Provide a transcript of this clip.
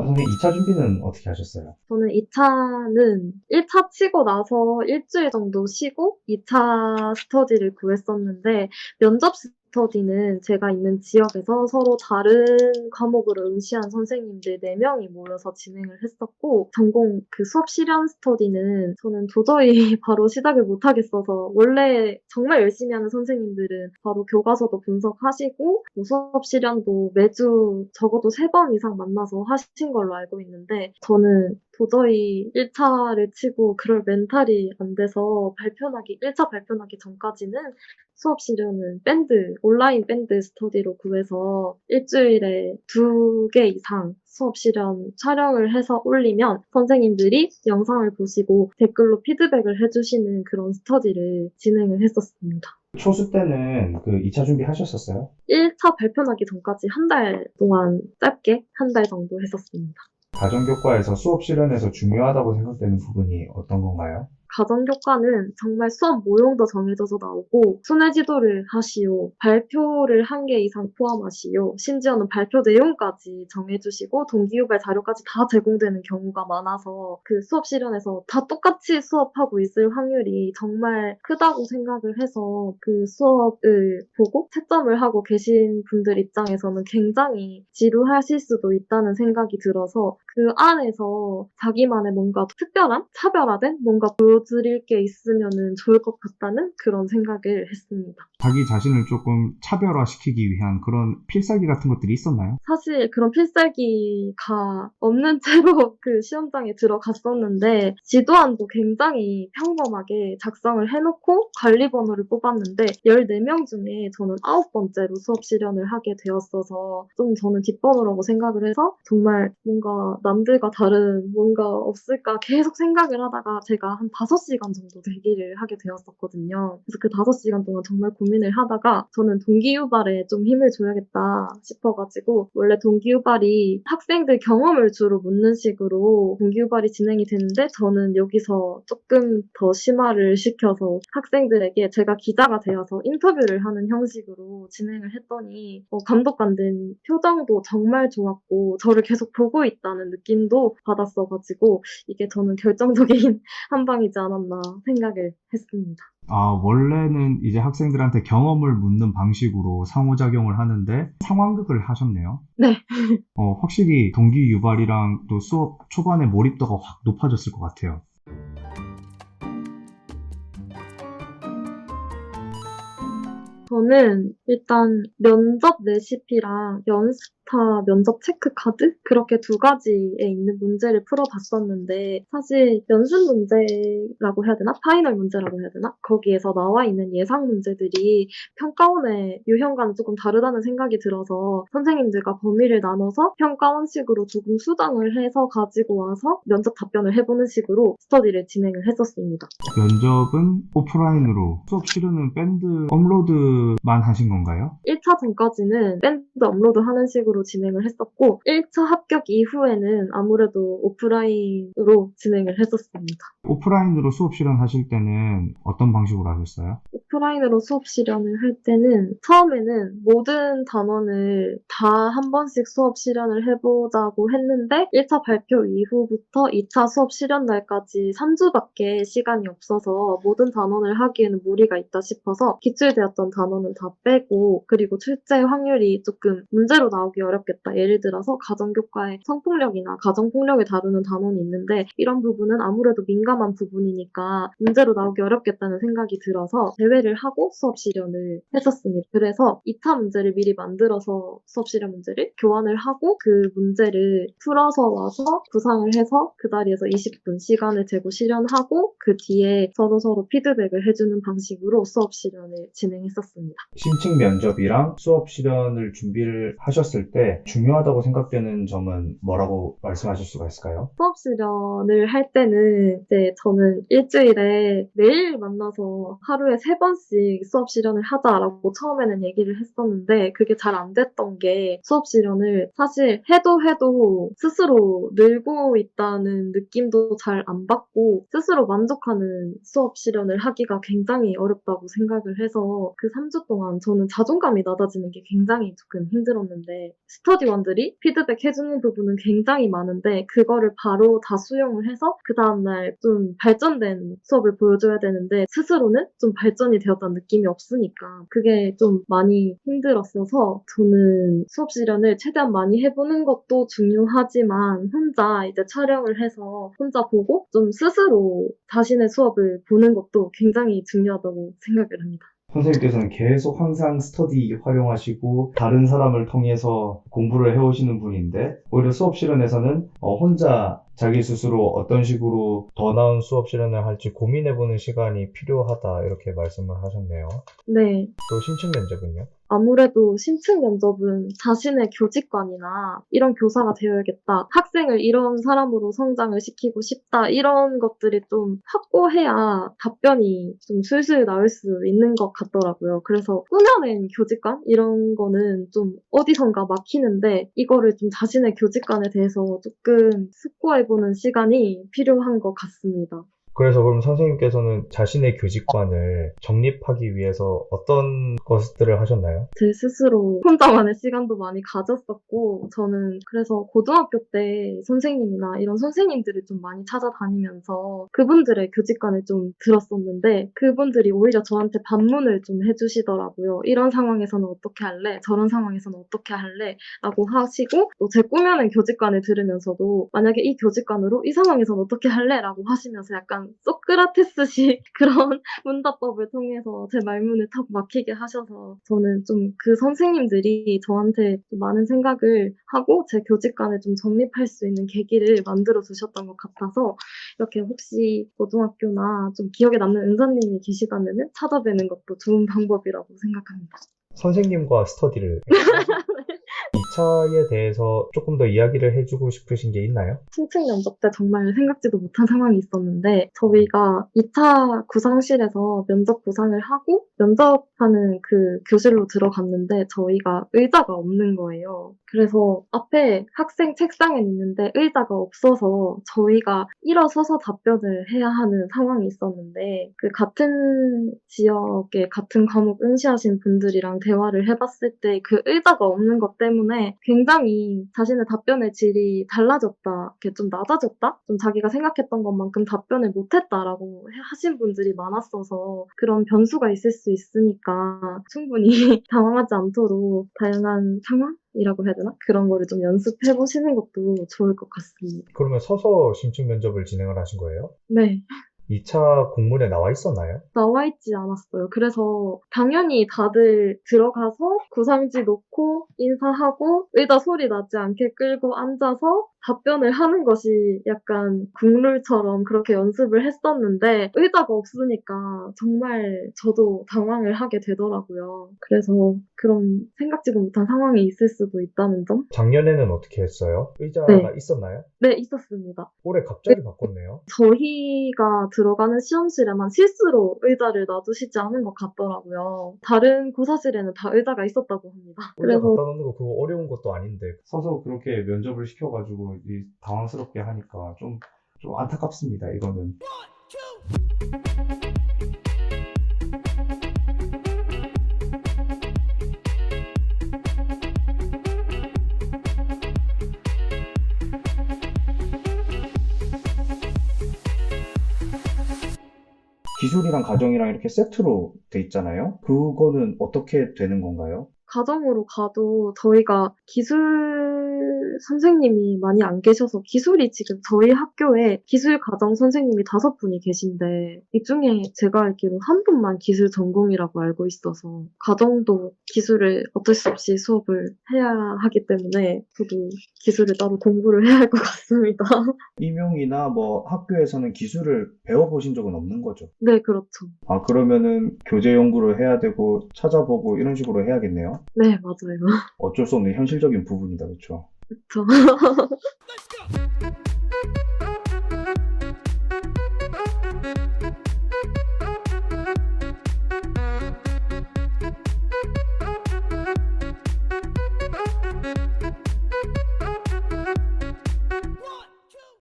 선생님 2차 준비는 어떻게 하셨어요? 저는 2차는 1차 치고 나서 일주일 정도 쉬고 2차 스터디를 구했었는데 면접 스터디는 제가 있는 지역에서 서로 다른 과목으로 응시한 선생님들 4명이 모여서 진행을 했었고 전공 그 수업 실현 스터디는 저는 도저히 바로 시작을 못 하겠어서 원래 정말 열심히 하는 선생님들은 바로 교과서도 분석하시고 뭐 수업 실현도 매주 적어도 3번 이상 만나서 하신 걸로 알고 있는데 저는 도저히 1차를 치고 그럴 멘탈이 안 돼서 1차 발표나기 전까지는 수업 시간은 온라인 밴드 스터디로 구해서 일주일에 2개 이상 수업 실현 촬영을 해서 올리면 선생님들이 영상을 보시고 댓글로 피드백을 해주시는 그런 스터디를 진행을 했었습니다. 초수 때는 그 2차 준비 하셨었어요? 1차 발표나기 전까지 한 달 동안 짧게 한 달 정도 했었습니다. 가정교과에서 수업 실현에서 중요하다고 생각되는 부분이 어떤 건가요? 가정교과는 정말 수업 모형도 정해져서 나오고 순회 지도를 하시오, 발표를 1개 이상 포함하시오, 심지어는 발표 내용까지 정해주시고 동기유발 자료까지 다 제공되는 경우가 많아서 그 수업 실현에서 다 똑같이 수업하고 있을 확률이 정말 크다고 생각을 해서 그 수업을 보고 채점을 하고 계신 분들 입장에서는 굉장히 지루하실 수도 있다는 생각이 들어서 그 안에서 자기만의 뭔가 특별한, 차별화된 뭔가 보여드릴 게 있으면은 좋을 것 같다는 그런 생각을 했습니다. 자기 자신을 조금 차별화시키기 위한 그런 필살기 같은 것들이 있었나요? 사실 그런 필살기가 없는 채로 그 시험장에 들어갔었는데 지도안도 굉장히 평범하게 작성을 해놓고 관리번호를 뽑았는데 14명 중에 저는 9번째로 수업 실현을 하게 되었어서 좀 저는 뒷번호라고 생각을 해서 정말 뭔가 남들과 다른 뭔가 없을까 계속 생각을 하다가 제가 한 5시간 정도 대기를 하게 되었었거든요. 그래서 그 5시간 동안 정말 고민을 하다가 저는 동기유발에 좀 힘을 줘야겠다 싶어가지고 원래 동기유발이 학생들 경험을 주로 묻는 식으로 동기유발이 진행이 되는데 저는 여기서 조금 더 심화를 시켜서 학생들에게 제가 기자가 되어서 인터뷰를 하는 형식으로 진행을 했더니 감독관들 표정도 정말 좋았고 저를 계속 보고 있다는 느낌도 받았어가지고 이게 저는 결정적인 한 방이지 않았나 생각을 했습니다. 아, 원래는 이제 학생들한테 경험을 묻는 방식으로 상호작용을 하는데 상황극을 하셨네요. 네. 확실히 동기 유발이랑 또 수업 초반에 몰입도가 확 높아졌을 것 같아요. 저는 일단 면접 레시피랑 연스타 면접 체크 카드? 그렇게 2가지에 있는 문제를 풀어봤었는데 사실 연습 문제라고 해야 되나? 파이널 문제라고 해야 되나? 거기에서 나와 있는 예상 문제들이 평가원의 유형과는 조금 다르다는 생각이 들어서 선생님들과 범위를 나눠서 평가원식으로 조금 수정을 해서 가지고 와서 면접 답변을 해보는 식으로 스터디를 진행을 했었습니다. 면접은 오프라인으로, 수업 실현은 밴드 업로드만 하신 건가요? 1차 전까지는 밴드 업로드하는 식으로 진행을 했었고 1차 합격 이후에는 아무래도 오프라인으로 진행을 했었습니다. 오프라인으로 수업 실현하실 때는 어떤 방식으로 하셨어요? 오프라인으로 수업 실현을 할 때는 처음에는 모든 단원을 다 한 번씩 수업 실현을 해보자고 했는데 1차 발표 이후부터 2차 수업 실현 날까지 3주밖에 시간이 없어서 모든 단원을 하기에는 무리가 있다 싶어서 기출되었던 단원은 다 빼고 그리고 출제 확률이 조금 문제로 나오기 어렵겠다. 예를 들어서 가정교과에 성폭력이나 가정폭력을 다루는 단원이 있는데 이런 부분은 아무래도 민감한 부분이니까 문제로 나오기 어렵겠다는 생각이 들어서 제외를 하고 수업 실현을 했었습니다. 그래서 2차 문제를 미리 만들어서 수업 실현 문제를 교환을 하고 그 문제를 풀어서 와서 구상을 해서 그 자리에서 20분 시간을 재고 실현하고 그 뒤에 서로서로 피드백을 해주는 방식으로 수업 실현을 진행했었습니다. 심층 면접이랑 수업 실현을 준비를 하셨을 때 중요하다고 생각되는 점은 뭐라고 말씀하실 수가 있을까요? 수업 실현을 할 때는 이제 저는 일주일에 매일 만나서 하루에 3번씩 수업 실현을 하자라고 처음에는 얘기를 했었는데 그게 잘 안 됐던 게 수업 실현을 사실 해도 스스로 늘고 있다는 느낌도 잘 안 받고 스스로 만족하는 수업 실현을 하기가 굉장히 어렵다고 생각을 해서 그 3주 동안 저는 자존감이 낮아지는 게 굉장히 조금 힘들었는데 스터디원들이 피드백 해주는 부분은 굉장히 많은데 그거를 바로 다 수용을 해서 그 다음날 좀 발전된 수업을 보여줘야 되는데 스스로는 좀 발전이 되었다는 느낌이 없으니까 그게 좀 많이 힘들었어서 저는 수업 실현을 최대한 많이 해보는 것도 중요하지만 혼자 이제 촬영을 해서 혼자 보고 좀 스스로 자신의 수업을 보는 것도 굉장히 중요하다고 생각을 합니다. 선생님께서는 계속 항상 스터디 활용하시고 다른 사람을 통해서 공부를 해오시는 분인데 오히려 수업 실현에서는 혼자 자기 스스로 어떤 식으로 더 나은 수업 실현을 할지 고민해보는 시간이 필요하다 이렇게 말씀을 하셨네요. 네. 또 심층 면접은요? 아무래도 심층 면접은 자신의 교직관이나 이런 교사가 되어야겠다. 학생을 이런 사람으로 성장을 시키고 싶다. 이런 것들이 좀 확고해야 답변이 좀 술술 나올 수 있는 것 같더라고요. 그래서 꾸며낸 교직관? 이런 거는 좀 어디선가 막히는데 이거를 좀 자신의 교직관에 대해서 조금 숙고해보는 시간이 필요한 것 같습니다. 그래서 그럼 선생님께서는 자신의 교직관을 정립하기 위해서 어떤 것들을 하셨나요? 제 스스로 혼자만의 시간도 많이 가졌었고, 저는 그래서 고등학교 때 선생님이나 이런 선생님들을 좀 많이 찾아다니면서 그분들의 교직관을 좀 들었었는데, 그분들이 오히려 저한테 반문을 좀 해주시더라고요. 이런 상황에서는 어떻게 할래? 저런 상황에서는 어떻게 할래? 라고 하시고, 또 제 꾸며낸 교직관을 들으면서도 만약에 이 교직관으로 이 상황에서는 어떻게 할래? 라고 하시면서 약간 소크라테스식 그런 문답법을 통해서 제 말문을 탁 막히게 하셔서 저는 좀 그 선생님들이 저한테 좀 많은 생각을 하고 제 교직관을 좀 정립할 수 있는 계기를 만들어 주셨던 것 같아서 이렇게 혹시 고등학교나 좀 기억에 남는 은사님이 계시다면 찾아뵈는 것도 좋은 방법이라고 생각합니다. 선생님과 스터디를 2차에 대해서 조금 더 이야기를 해주고 싶으신 게 있나요? 심층 면접 때 정말 생각지도 못한 상황이 있었는데 저희가 2차 구상실에서 면접 구상을 하고 면접하는 그 교실로 들어갔는데 저희가 의자가 없는 거예요. 그래서 앞에 학생 책상은 있는데 의자가 없어서 저희가 일어서서 답변을 해야 하는 상황이 있었는데 그 같은 지역에 같은 과목 응시하신 분들이랑 대화를 해봤을 때 그 의자가 없는 것 때문에 굉장히 자신의 답변의 질이 달라졌다, 이렇게 좀 낮아졌다? 좀 자기가 생각했던 것만큼 답변을 못했다라고 하신 분들이 많았어서 그런 변수가 있을 수 있으니까 충분히 당황하지 않도록 다양한 상황이라고 해야 되나? 그런 거를 좀 연습해 보시는 것도 좋을 것 같습니다. 그러면 서서 심층 면접을 진행을 하신 거예요? 네. 2차 공문에 나와 있었나요? 나와 있지 않았어요. 그래서 당연히 다들 들어가서 구상지 놓고 인사하고 의자 소리 나지 않게 끌고 앉아서 답변을 하는 것이 약간 국룰처럼 그렇게 연습을 했었는데 의자가 없으니까 정말 저도 당황을 하게 되더라고요. 그래서 그런 생각지도 못한 상황이 있을 수도 있다는 점? 작년에는 어떻게 했어요? 의자가 네. 있었나요? 네, 있었습니다. 올해 갑자기 바꿨네요. 저희가 들어가는 시험실에만 실수로 의자를 놔두시지 않은 것 같더라고요. 다른 고사실에는 다 의자가 있었다고 합니다. 의자 그래서 갖다 놓는 거 그거 어려운 것도 아닌데 서서 그렇게 면접을 시켜가지고 당황스럽게 하니까 좀 안타깝습니다, 이거는. 기술이랑 가정이랑 이렇게 세트로 돼 있잖아요. 그거는 어떻게 되는 건가요? 가정으로 가도 저희가 기술 선생님이 많이 안 계셔서 기술이 지금 저희 학교에 기술 가정 선생님이 5분이 계신데 이 중에 제가 알기로 한 분만 기술 전공이라고 알고 있어서 가정도 기술을 어쩔 수 없이 수업을 해야 하기 때문에 저도 기술을 따로 공부를 해야 할 것 같습니다. 임용이나 뭐 학교에서는 기술을 배워보신 적은 없는 거죠? 네, 그렇죠. 아, 그러면은 교재 연구를 해야 되고 찾아보고 이런 식으로 해야겠네요. 네, 맞아요. 어쩔 수 없는 현실적인 부분이다, 그렇죠? 그렇죠.